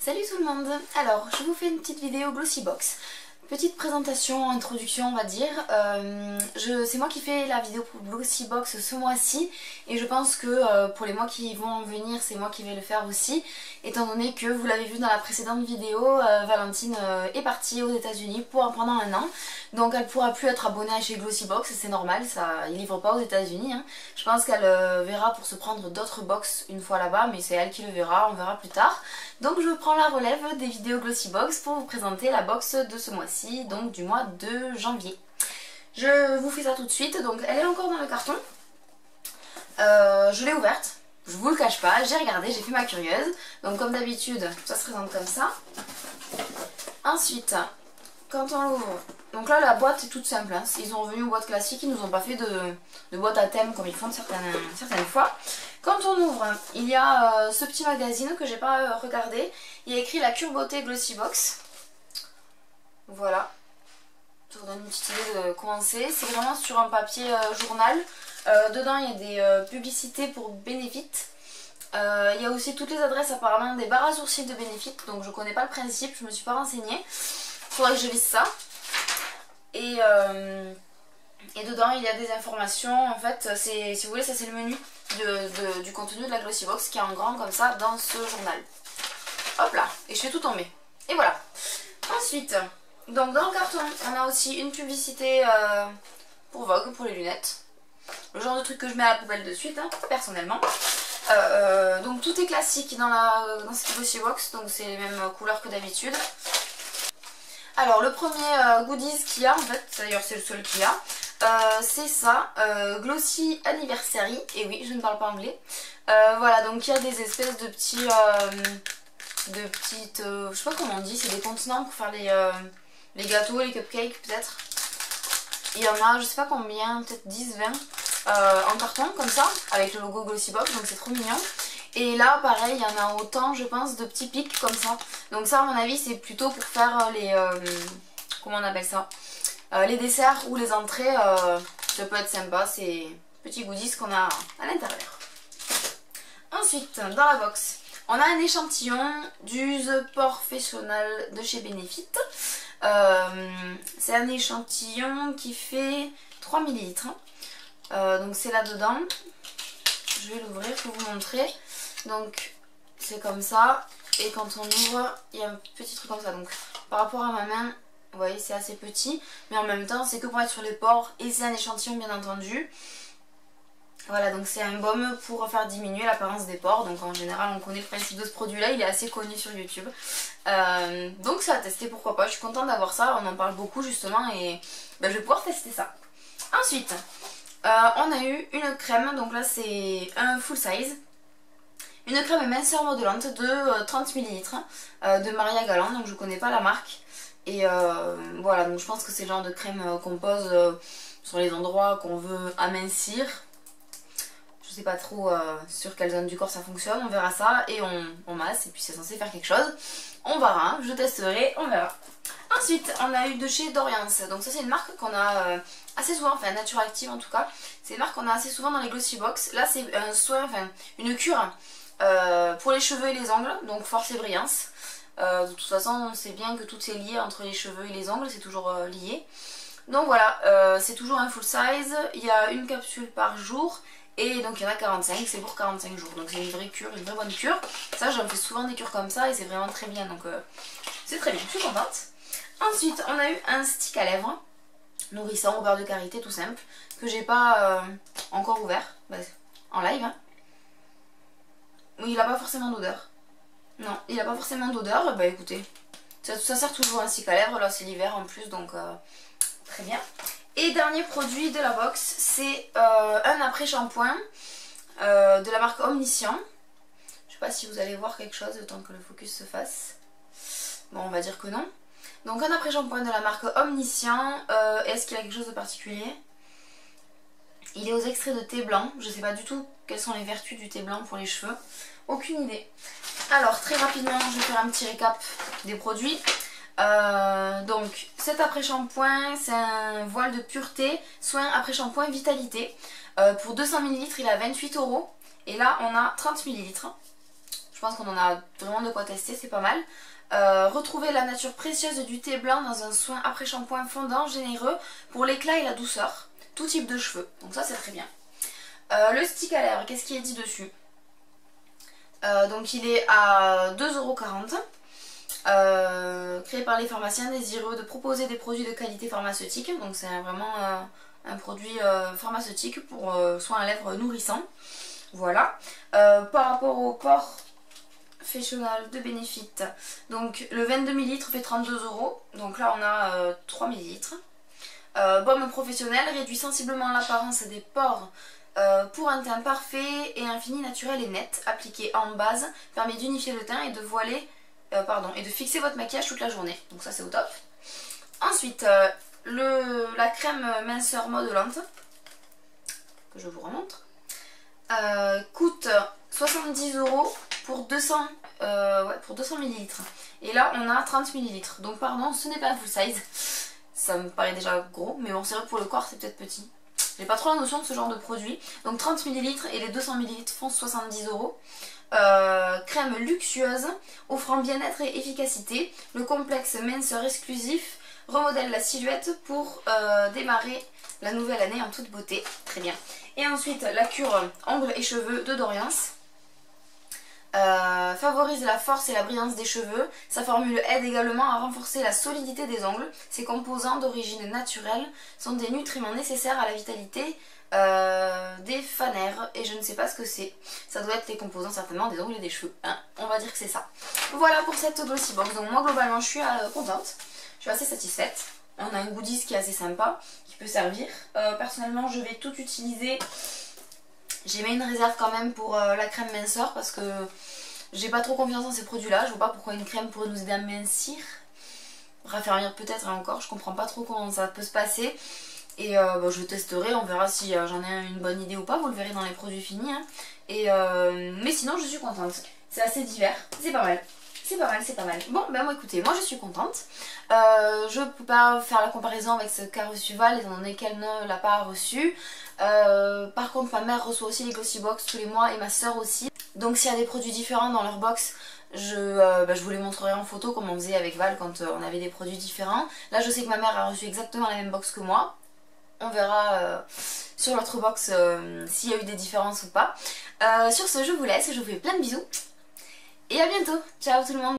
Salut tout le monde. Alors je vous fais une petite vidéo Glossybox. Petite présentation, introduction on va dire. C'est moi qui fais la vidéo pour Glossybox ce mois-ci. Et je pense que pour les mois qui vont venir c'est moi qui vais le faire aussi. Étant donné que vous l'avez vu dans la précédente vidéo, Valentine est partie aux États-Unis pendant un an. Donc elle pourra plus être abonnée chez Glossybox, c'est normal, ils livrent pas aux États-Unis. Hein. Je pense qu'elle verra pour se prendre d'autres box une fois là-bas, mais c'est elle qui le verra, on verra plus tard. Donc je prends la relève des vidéos Glossybox pour vous présenter la box de ce mois-ci, donc du mois de janvier. Je vous fais ça tout de suite, donc elle est encore dans le carton. Je l'ai ouverte, je vous le cache pas, j'ai regardé, j'ai fait ma curieuse. Donc comme d'habitude, ça se présente comme ça. Ensuite, quand on l'ouvre, donc là la boîte est toute simple, hein. Ils ont revenu aux boîtes classiques, ils nous ont pas fait de boîte à thème comme ils font certaines fois. Quand on ouvre, il y a ce petit magazine que j'ai pas regardé. Il y a écrit la cure beauté Glossybox. Voilà. Ça vous donne une petite idée de comment c'est. C'est vraiment sur un papier journal. Dedans il y a des publicités pour Benefit. Il y a aussi toutes les adresses apparemment des barres à sourcils de Benefit. Donc je connais pas le principe, je me suis pas renseignée. Faudrait que je lise ça. Et dedans il y a des informations. En fait, si vous voulez, ça c'est le menu du contenu de la Glossybox qui est en grand comme ça dans ce journal. Hop là, et je fais tout tomber. Et voilà. Ensuite, donc dans le carton, on a aussi une publicité pour Vogue, pour les lunettes. Le genre de truc que je mets à la poubelle de suite, hein, personnellement. Donc tout est classique dans cette Glossybox, donc c'est les mêmes couleurs que d'habitude. Alors le premier goodies qu'il y a, en fait, d'ailleurs c'est le seul qu'il y a, c'est ça, Glossy Anniversary, et oui je ne parle pas anglais. Voilà, donc il y a des espèces de petites, je sais pas comment on dit, c'est des contenants pour faire les gâteaux, les cupcakes peut-être. Il y en a je sais pas combien, peut-être 10, 20 en carton comme ça, avec le logo Glossybox, donc c'est trop mignon. Et là pareil, il y en a autant je pense de petits pics comme ça. Donc ça à mon avis c'est plutôt pour faire les, comment on appelle ça, les desserts ou les entrées, ça peut être sympa, c'est petits goodies qu'on a à l'intérieur. Ensuite dans la box, on a un échantillon du The Professional de chez Benefit. C'est un échantillon qui fait 3 ml. Donc c'est là dedans. Je vais l'ouvrir pour vous montrer. Donc c'est comme ça. Et quand on ouvre, il y a un petit truc comme ça. Donc par rapport à ma main, vous voyez c'est assez petit. Mais en même temps c'est que pour être sur les pores. Et c'est un échantillon bien entendu. Voilà, donc c'est un baume pour faire diminuer l'apparence des pores. Donc en général on connaît le principe de ce produit là, il est assez connu sur YouTube. Donc ça a testé, pourquoi pas, je suis contente d'avoir ça, on en parle beaucoup justement et ben, je vais pouvoir tester ça. Ensuite, on a eu une crème, donc là c'est un full size. Une crème minceur modelante de 30 ml de Maria Galant, donc je connais pas la marque. Et voilà, donc je pense que c'est le genre de crème qu'on pose sur les endroits qu'on veut amincir. Je sais pas trop sur quelle zone du corps ça fonctionne, on verra ça et on masse et puis c'est censé faire quelque chose. On verra, je testerai, on verra. Ensuite on a eu de chez Doriance, donc ça c'est une marque qu'on a assez souvent, enfin Nature Active en tout cas. C'est une marque qu'on a assez souvent dans les Glossybox. Là c'est un soin, enfin une cure pour les cheveux et les ongles, donc force et brillance. De toute façon on sait bien que tout est lié entre les cheveux et les ongles, c'est toujours lié. Donc voilà, c'est toujours un full size, il y a une capsule par jour. Et donc il y en a 45, c'est pour 45 jours. Donc c'est une vraie cure, une vraie bonne cure. Ça j'en fais souvent des cures comme ça et c'est vraiment très bien. Donc c'est très bien, je suis contente. Ensuite on a eu un stick à lèvres nourrissant au beurre de karité tout simple. Que j'ai pas encore ouvert en live. Hein. Oui, il a pas forcément d'odeur. Non, il a pas forcément d'odeur. Bah écoutez, ça sert toujours un stick à lèvres. Là c'est l'hiver en plus donc très bien. Et dernier produit de la box, c'est un après-shampoing de la marque Omniscient. Je sais pas si vous allez voir quelque chose le temps que le focus se fasse. Bon, on va dire que non. Donc un après-shampoing de la marque Omniscient. Est-ce qu'il a quelque chose de particulier? Il est aux extraits de thé blanc. Je sais pas du tout quelles sont les vertus du thé blanc pour les cheveux. Aucune idée. Alors très rapidement, je vais faire un petit récap des produits. Donc cet après-shampoing c'est un voile de pureté, soin après-shampoing vitalité. Pour 200 ml il est à 28 € et là on a 30 ml. Je pense qu'on en a vraiment de quoi tester, c'est pas mal. Retrouver la nature précieuse du thé blanc dans un soin après shampoing fondant, généreux pour l'éclat et la douceur. Tout type de cheveux, donc ça c'est très bien. Le stick à lèvres, qu'est-ce qui est dit dessus? Donc il est à 2,40 €. Créé par les pharmaciens désireux de proposer des produits de qualité pharmaceutique. Donc c'est vraiment un produit pharmaceutique pour soins à lèvres nourrissants. Voilà. Par rapport au port Professional de Benefit, donc le 22 ml fait 32 €. Donc là on a 3 ml. Baume professionnel réduit sensiblement l'apparence des pores pour un teint parfait et un fini naturel et net. Appliqué en base, permet d'unifier le teint et de voiler, et de fixer votre maquillage toute la journée. Donc ça c'est au top. Ensuite, la crème minceur modelante, que je vous remontre, coûte 70 € pour 200 ml. Et là on a 30 ml. Donc pardon, ce n'est pas un full size. Ça me paraît déjà gros, mais bon c'est vrai que pour le corps c'est peut-être petit. J'ai pas trop la notion de ce genre de produit. Donc 30 ml et les 200 ml font 70 €. Crème luxueuse, offrant bien-être et efficacité. Le complexe minceur exclusif remodèle la silhouette pour démarrer la nouvelle année en toute beauté. Très bien. Et ensuite la cure ongles et cheveux de Dorians. Favorise la force et la brillance des cheveux. Sa formule aide également à renforcer la solidité des ongles. Ses composants d'origine naturelle sont des nutriments nécessaires à la vitalité des fanères. Et je ne sais pas ce que c'est. Ça doit être les composants certainement des ongles et des cheveux, hein. On va dire que c'est ça. Voilà pour cette Glossy Box. Donc moi globalement je suis contente. Je suis assez satisfaite. On a un goodies qui est assez sympa, qui peut servir. Personnellement je vais tout utiliser. J'ai mis une réserve quand même pour la crème minceur parce que j'ai pas trop confiance en ces produits là. Je vois pas pourquoi une crème pourrait nous aider à mincir. Raffermir peut-être, et encore je comprends pas trop comment ça peut se passer. Et je testerai, on verra si j'en ai une bonne idée ou pas. Vous le verrez dans les produits finis, hein. Mais sinon je suis contente. C'est assez divers, c'est pas mal. C'est pas mal, c'est pas mal. Bon, ben moi écoutez, moi je suis contente. Je peux pas faire la comparaison avec ce qu'a reçu Val étant donné qu'elle ne l'a pas reçu. Par contre ma mère reçoit aussi les Glossy Box tous les mois et ma soeur aussi. Donc s'il y a des produits différents dans leur box, je vous les montrerai en photo comme on faisait avec Val quand on avait des produits différents. Là je sais que ma mère a reçu exactement la même box que moi. On verra sur l'autre box s'il y a eu des différences ou pas. Sur ce je vous laisse, je vous fais plein de bisous. Et à bientôt. Ciao tout le monde.